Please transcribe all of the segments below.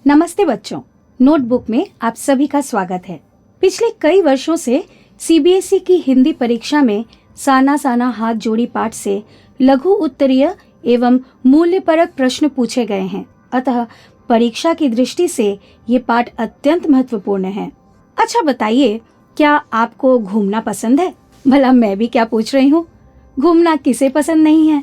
नमस्ते बच्चों, नोटबुक में आप सभी का स्वागत है। पिछले कई वर्षों से सीबीएसई की हिंदी परीक्षा में साना साना हाथ जोड़ी पाठ से लघु उत्तरीय एवं मूल्यपरक प्रश्न पूछे गए हैं। अतः परीक्षा की दृष्टि से ये पाठ अत्यंत महत्वपूर्ण है। अच्छा बताइए, क्या आपको घूमना पसंद है? भला मैं भी क्या पूछ रही हूँ, घूमना किसे पसंद नहीं है।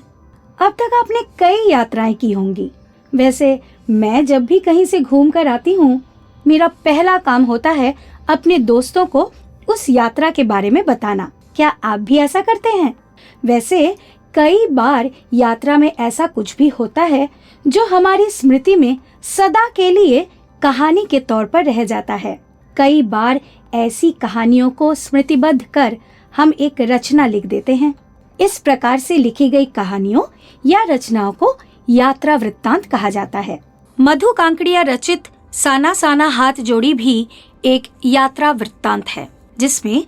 अब तक आपने कई यात्राएं की होंगी। वैसे मैं जब भी कहीं से घूम कर आती हूँ, मेरा पहला काम होता है अपने दोस्तों को उस यात्रा के बारे में बताना। क्या आप भी ऐसा करते हैं? वैसे कई बार यात्रा में ऐसा कुछ भी होता है जो हमारी स्मृति में सदा के लिए कहानी के तौर पर रह जाता है। कई बार ऐसी कहानियों को स्मृतिबद्ध कर हम एक रचना लिख देते हैं। इस प्रकार से लिखी गई कहानियों या रचनाओं को यात्रा वृत्तांत कहा जाता है। मधु कांकड़िया रचित साना साना हाथ जोड़ी भी एक यात्रा वृत्तांत है, जिसमें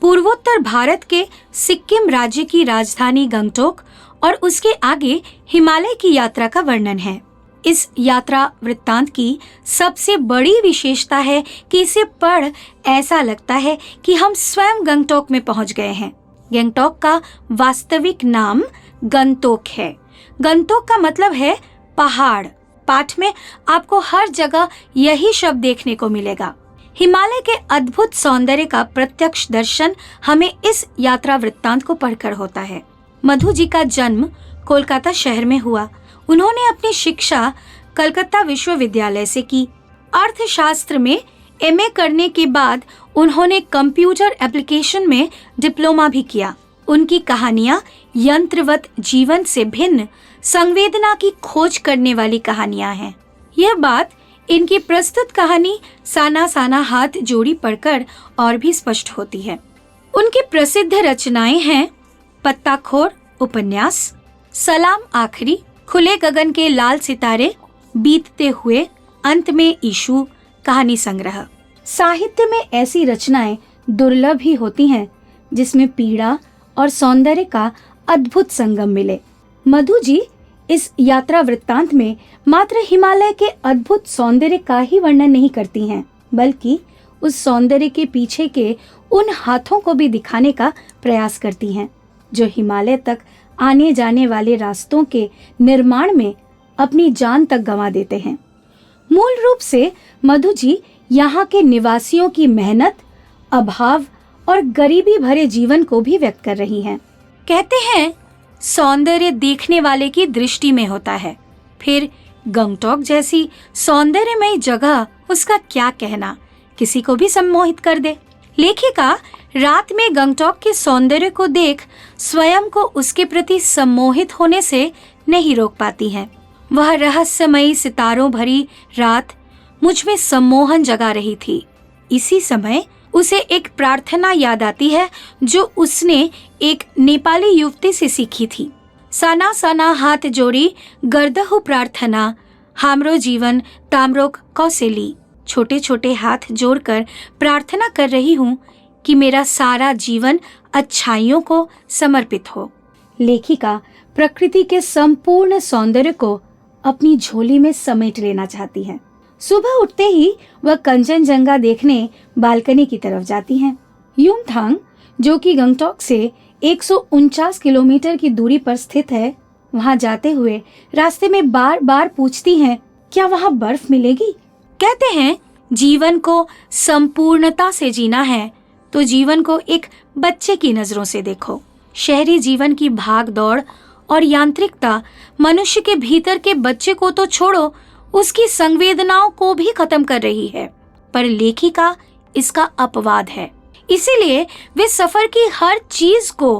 पूर्वोत्तर भारत के सिक्किम राज्य की राजधानी गंगटोक और उसके आगे हिमालय की यात्रा का वर्णन है। इस यात्रा वृत्तांत की सबसे बड़ी विशेषता है कि इसे पढ़ ऐसा लगता है कि हम स्वयं गंगटोक में पहुंच गए हैं। गंगटोक का वास्तविक नाम गंतोक है। गंतोक का मतलब है पहाड़। पाठ में आपको हर जगह यही शब्द देखने को मिलेगा। हिमालय के अद्भुत सौंदर्य का प्रत्यक्ष दर्शन हमें इस यात्रा वृत्तांत को पढ़कर होता है। मधु जी का जन्म कोलकाता शहर में हुआ। उन्होंने अपनी शिक्षा कलकत्ता विश्वविद्यालय से की। अर्थशास्त्र में एमए करने के बाद उन्होंने कंप्यूटर एप्लीकेशन में डिप्लोमा भी किया। उनकी कहानियां यंत्रवत जीवन से भिन्न संवेदना की खोज करने वाली कहानियां हैं। यह बात इनकी प्रस्तुत कहानी साना साना हाथ जोड़ी पढ़कर और भी स्पष्ट होती है। उनकी प्रसिद्ध रचनाएं हैं पत्ताखोर उपन्यास, सलाम आखिरी, खुले गगन के लाल सितारे, बीतते हुए, अंत में ईशु कहानी संग्रह। साहित्य में ऐसी रचनाएं दुर्लभ ही होती हैं जिसमें पीड़ा और सौंदर्य का अद्भुत संगम मिले। मधु जी इस यात्रा वृत्तांत में मात्र हिमालय के अद्भुत सौंदर्य का ही वर्णन नहीं करती हैं, बल्कि उस सौंदर्य के पीछे के उन हाथों को भी दिखाने का प्रयास करती हैं जो हिमालय तक आने जाने वाले रास्तों के निर्माण में अपनी जान तक गंवा देते हैं। मूल रूप से मधु जी यहाँ के निवासियों की मेहनत, अभाव और गरीबी भरे जीवन को भी व्यक्त कर रही हैं। कहते हैं सौंदर्य देखने वाले की दृष्टि में होता है। फिर गंगटोक जैसी सौंदर्यमयी जगह, उसका क्या कहना, किसी को भी सम्मोहित कर दे। लेखिका रात में गंगटोक के सौंदर्य को देख स्वयं को उसके प्रति सम्मोहित होने से नहीं रोक पाती हैं। वह रहस्यमयी सितारों भरी रात मुझ में सम्मोहन जगा रही थी। इसी समय उसे एक प्रार्थना याद आती है जो उसने एक नेपाली युवती से सीखी थी। साना साना हाथ जोड़ी गर्दहु प्रार्थना, हामरो जीवन ताम्रोक कौशेली। छोटे छोटे हाथ जोड़कर प्रार्थना कर रही हूँ कि मेरा सारा जीवन अच्छाइयों को समर्पित हो। लेखिका प्रकृति के संपूर्ण सौंदर्य को अपनी झोली में समेट लेना चाहती है। सुबह उठते ही वह कंचनजंगा देखने बालकनी की तरफ जाती हैं। युमथांग, जो कि गंगटोक से 149 किलोमीटर की दूरी पर स्थित है, वहां जाते हुए रास्ते में बार बार पूछती हैं, क्या वहां बर्फ मिलेगी? कहते हैं जीवन को संपूर्णता से जीना है तो जीवन को एक बच्चे की नजरों से देखो। शहरी जीवन की भाग दौड़ और यांत्रिकता मनुष्य के भीतर के बच्चे को तो छोड़ो, उसकी संवेदनाओं को भी खत्म कर रही है। पर लेखिका इसका अपवाद है। इसीलिए वे सफर की हर चीज को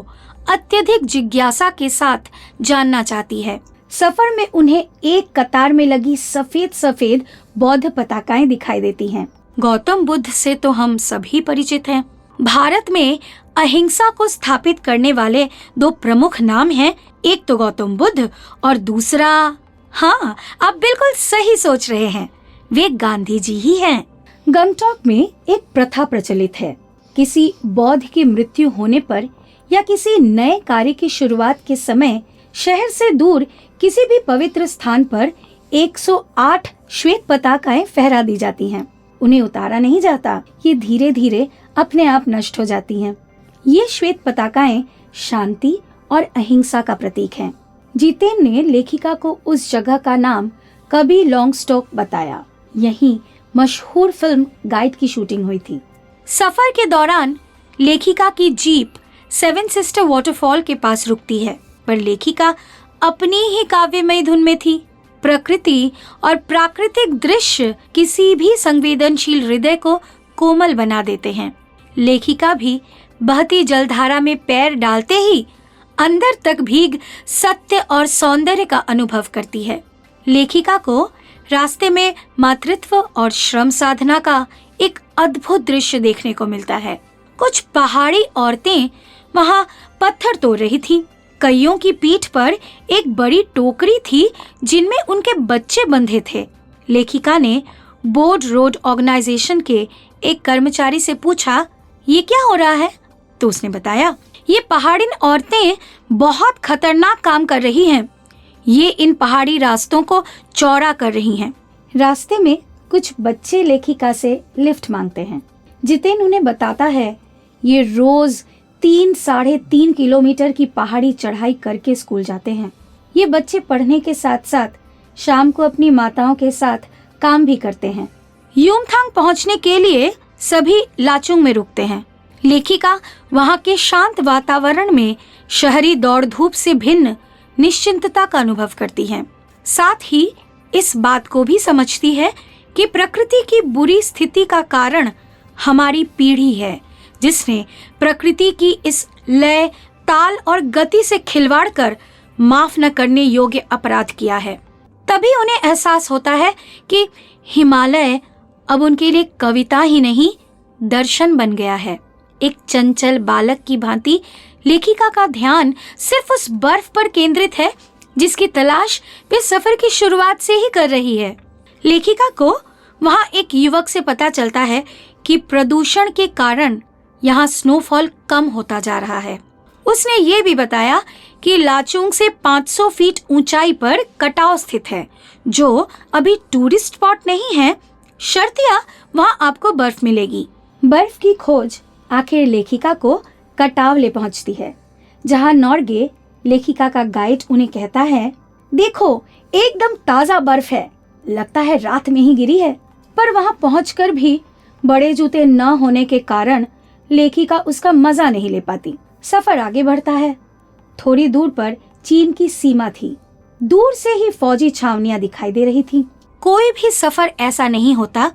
अत्यधिक जिज्ञासा के साथ जानना चाहती है। सफर में उन्हें एक कतार में लगी सफेद सफेद बौद्ध पताकाएं दिखाई देती हैं। गौतम बुद्ध से तो हम सभी परिचित हैं। भारत में अहिंसा को स्थापित करने वाले दो प्रमुख नाम हैं, एक तो गौतम बुद्ध और दूसरा, हाँ, आप बिल्कुल सही सोच रहे हैं, वे गांधी जी ही हैं। गंगटोक में एक प्रथा प्रचलित है। किसी बौद्ध की मृत्यु होने पर या किसी नए कार्य की शुरुआत के समय शहर से दूर किसी भी पवित्र स्थान पर 108 श्वेत पताकाएं फहरा दी जाती हैं। उन्हें उतारा नहीं जाता, ये धीरे धीरे अपने आप नष्ट हो जाती हैं। ये श्वेत पताकाएं शांति और अहिंसा का प्रतीक हैं। जितेन ने लेखिका को उस जगह का नाम कबी लॉन्गस्टॉक बताया। यहीं मशहूर फिल्म गाइड की शूटिंग हुई थी। सफर के दौरान लेखिका की जीप सेवन सिस्टर वाटरफॉल के पास रुकती है, पर लेखिका अपनी ही काव्यमयी धुन में थी। प्रकृति और प्राकृतिक दृश्य किसी भी संवेदनशील हृदय को कोमल बना देते हैं। लेखिका भी बहती जलधारा में पैर डालते ही अंदर तक भीग सत्य और सौंदर्य का अनुभव करती है। लेखिका को रास्ते में मातृत्व और श्रम साधना का एक अद्भुत दृश्य देखने को मिलता है। कुछ पहाड़ी औरतें वहां पत्थर तोड़ रही थीं। कईयों की पीठ पर एक बड़ी टोकरी थी जिनमें उनके बच्चे बंधे थे। लेखिका ने बोर्ड रोड ऑर्गेनाइजेशन के एक कर्मचारी से पूछा, ये क्या हो रहा है? तो उसने बताया, ये पहाड़िन औरतें बहुत खतरनाक काम कर रही हैं। ये इन पहाड़ी रास्तों को चौड़ा कर रही हैं। रास्ते में कुछ बच्चे लेखिका से लिफ्ट मांगते हैं। जितेन उन्हें बताता है, ये रोज 3-3.5 किलोमीटर की पहाड़ी चढ़ाई करके स्कूल जाते हैं। ये बच्चे पढ़ने के साथ साथ शाम को अपनी माताओं के साथ काम भी करते हैं। युमथांग पहुंचने के लिए सभी लाचुंग में रुकते हैं। लेखिका वहां के शांत वातावरण में शहरी दौड़ धूप से भिन्न निश्चिंतता का अनुभव करती हैं। साथ ही इस बात को भी समझती है कि प्रकृति की बुरी स्थिति का कारण हमारी पीढ़ी है, जिसने प्रकृति की इस लय, ताल और गति से खिलवाड़ कर माफ न करने योग्य अपराध किया है। तभी उन्हें एहसास होता है कि हिमालय अब उनके लिए कविता ही नहीं, दर्शन बन गया है। एक चंचल बालक की भांति लेखिका का ध्यान सिर्फ उस बर्फ पर केंद्रित है जिसकी तलाश वे सफर की शुरुआत से ही कर रही है। लेखिका को वहां एक युवक से पता चलता है कि प्रदूषण के कारण यहाँ स्नोफॉल कम होता जा रहा है। उसने ये भी बताया कि लाचुंग से 500 फीट ऊंचाई पर कटाव स्थित है, जो अभी टूरिस्ट स्पॉट नहीं है, शर्तिया वहाँ आपको बर्फ मिलेगी। बर्फ की खोज आखिर लेखिका को कटाव ले पहुंचती है, जहाँ नॉर्गे लेखिका का गाइड उन्हें कहता है, देखो एकदम ताजा बर्फ है, लगता है रात में ही गिरी है। पर वहाँ पहुंचकर भी बड़े जूते न होने के कारण लेखिका उसका मजा नहीं ले पाती। सफर आगे बढ़ता है। थोड़ी दूर पर चीन की सीमा थी। दूर से ही फौजी छावनियां दिखाई दे रही थीं। कोई भी सफर ऐसा नहीं होता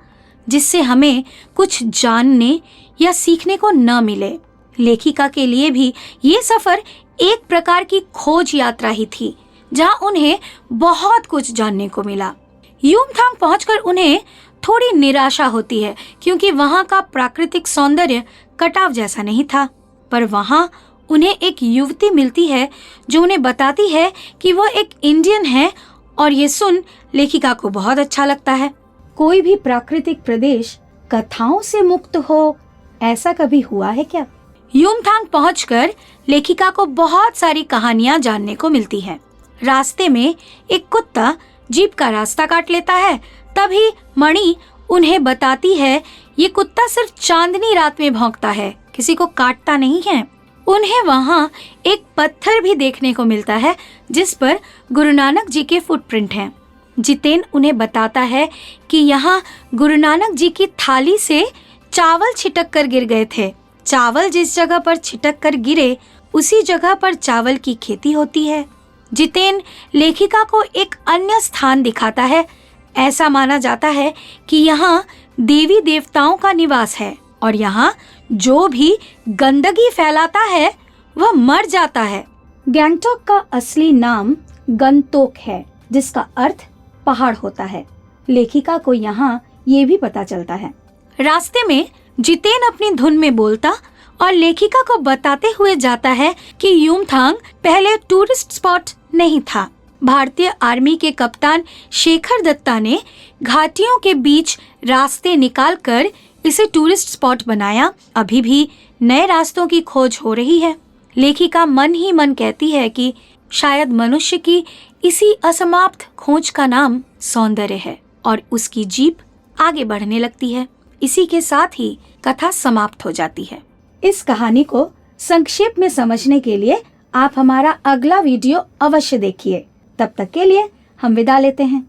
जिससे हमें कुछ जानने या सीखने को न मिले। लेखिका के लिए भी ये सफर एक प्रकार की खोज यात्रा ही थी, जहां उन्हें बहुत कुछ जानने को मिला। युमथांग पहुंचकर उन्हें थोड़ी निराशा होती है, क्योंकि वहां का प्राकृतिक सौंदर्य कटाव जैसा नहीं था। पर वहां उन्हें एक युवती मिलती है जो उन्हें बताती है कि वो एक इंडियन है, और ये सुन लेखिका को बहुत अच्छा लगता है। कोई भी प्राकृतिक प्रदेश कथाओं से मुक्त हो, ऐसा कभी हुआ है क्या? युमथांग पहुंचकर लेखिका को बहुत सारी कहानियां जानने को मिलती हैं। रास्ते में एक कुत्ता जीप का रास्ता काट लेता है। तभी मणि उन्हें बताती है, ये कुत्ता सिर्फ चांदनी रात में भौंकता है, किसी को काटता नहीं है। उन्हें वहाँ एक पत्थर भी देखने को मिलता है जिस पर गुरु नानक जी के फुटप्रिंट हैं। जितेन उन्हें बताता है कि यहाँ गुरु नानक जी की थाली से चावल छिटक कर गिर गए थे। चावल जिस जगह पर छिटक कर गिरे, उसी जगह पर चावल की खेती होती है। जितेन लेखिका को एक अन्य स्थान दिखाता है। ऐसा माना जाता है कि यहाँ देवी देवताओं का निवास है, और यहाँ जो भी गंदगी फैलाता है वह मर जाता है। गैंगटॉक का असली नाम गंगटोक है, जिसका अर्थ पहाड़ होता है। लेखिका को यहाँ ये भी पता चलता है। रास्ते में जितेन अपनी धुन में बोलता और लेखिका को बताते हुए जाता है कि युमथांग पहले टूरिस्ट स्पॉट नहीं था। भारतीय आर्मी के कप्तान शेखर दत्ता ने घाटियों के बीच रास्ते निकालकर इसे टूरिस्ट स्पॉट बनाया। अभी भी नए रास्तों की खोज हो रही है। लेखिका मन ही मन कहती है कि शायद मनुष्य की इसी असमाप्त खोज का नाम सौंदर्य है और उसकी जीप आगे बढ़ने लगती है। इसी के साथ ही कथा समाप्त हो जाती है। इस कहानी को संक्षेप में समझने के लिए आप हमारा अगला वीडियो अवश्य देखिए। तब तक के लिए हम विदा लेते हैं।